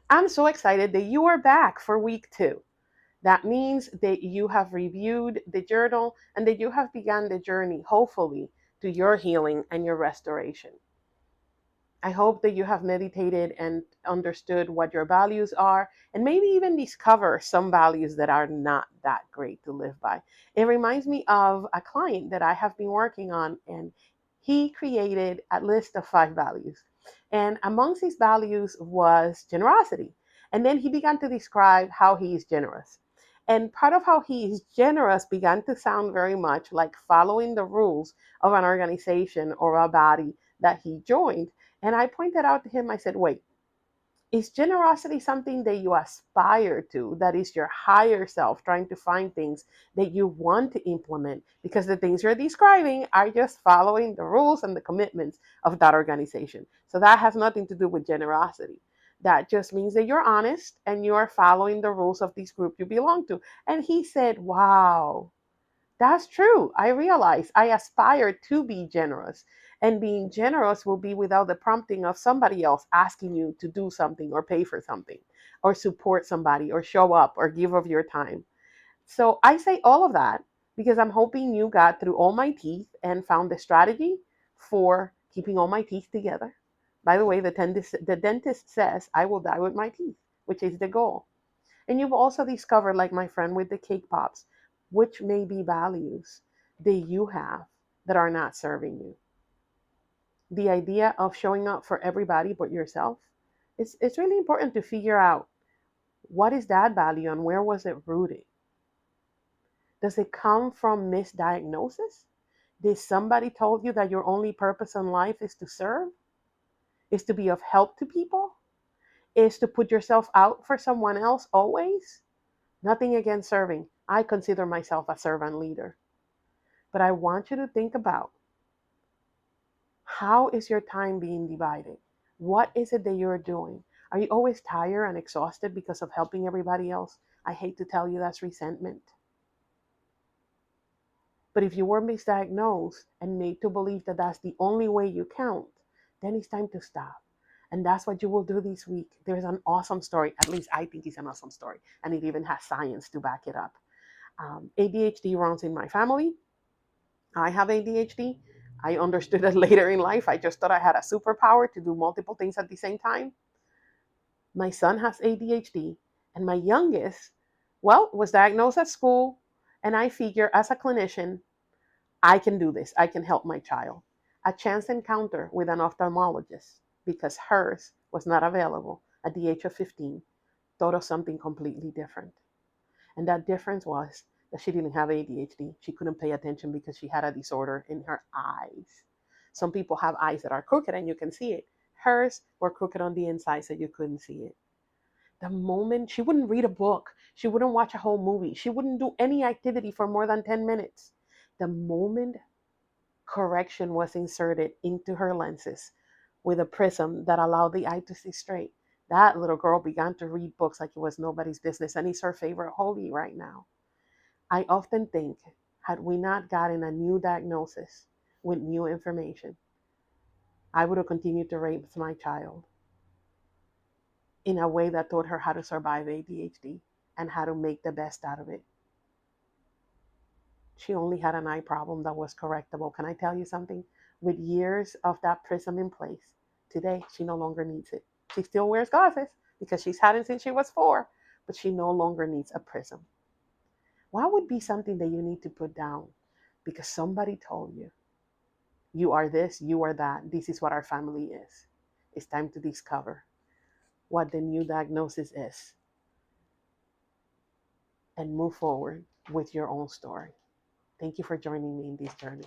I'm so excited that you are back for week 2. That means that you have reviewed the journal and that you have begun the journey, hopefully, to your healing and your restoration. I hope that you have meditated and understood what your values are, and maybe even discover some values that are not that great to live by. It reminds me of a client that I have been working on, and he created a list of 5 values. And amongst his values was generosity. And then he began to describe how he is generous. And part of how he is generous began to sound very much like following the rules of an organization or a body that he joined. And I pointed out to him, I said, wait, is generosity something that you aspire to? That is your higher self trying to find things that you want to implement? Because the things you're describing are just following the rules and the commitments of that organization. So that has nothing to do with generosity. That just means that you're honest and you are following the rules of this group you belong to. And he said, wow, that's true. I realize I aspire to be generous, and being generous will be without the prompting of somebody else asking you to do something or pay for something or support somebody or show up or give of your time. So I say all of that because I'm hoping you got through all my teeth and found the strategy for keeping all my teeth together. By the way, the dentist says I will die with my teeth, which is the goal. And you've also discovered, like my friend with the cake pops, which may be values that you have that are not serving you. The idea of showing up for everybody but yourself, it's really important to figure out what is that value and where was it rooted? Does it come from misdiagnosis? Did somebody told you that your only purpose in life is to serve? Is to be of help to people? Is to put yourself out for someone else always? Nothing against serving. I consider myself a servant leader. But I want you to think about, how is your time being divided? What is it that you're doing? Are you always tired and exhausted because of helping everybody else? I hate to tell you that's resentment. But if you were misdiagnosed and made to believe that that's the only way you count, then it's time to stop. And that's what you will do this week. There's an awesome story. At least I think it's an awesome story. And it even has science to back it up. ADHD runs in my family. I have ADHD. I understood it later in life. I just thought I had a superpower to do multiple things at the same time. My son has ADHD, and my youngest, well, was diagnosed at school. And I figure, as a clinician, I can do this. I can help my child. A chance encounter with an ophthalmologist, because hers was not available at the age of 15, taught us something completely different. And that difference was that she didn't have ADHD. She couldn't pay attention because she had a disorder in her eyes. Some people have eyes that are crooked and you can see it. Hers were crooked on the inside, so you couldn't see it. The moment she wouldn't read a book, she wouldn't watch a whole movie, she wouldn't do any activity for more than 10 minutes. The moment correction was inserted into her lenses with a prism that allowed the eye to see straight, that little girl began to read books like it was nobody's business, and it's her favorite hobby right now. I often think, had we not gotten a new diagnosis with new information, I would have continued to raise my child in a way that taught her how to survive ADHD and how to make the best out of it. She only had an eye problem that was correctable. Can I tell you something? With years of that prism in place, today she no longer needs it. She still wears glasses because she's had it since she was 4, but she no longer needs a prism. What would be something that you need to put down because somebody told you, you are this, you are that, this is what our family is? It's time to discover what the new diagnosis is and move forward with your own story. Thank you for joining me in this journey.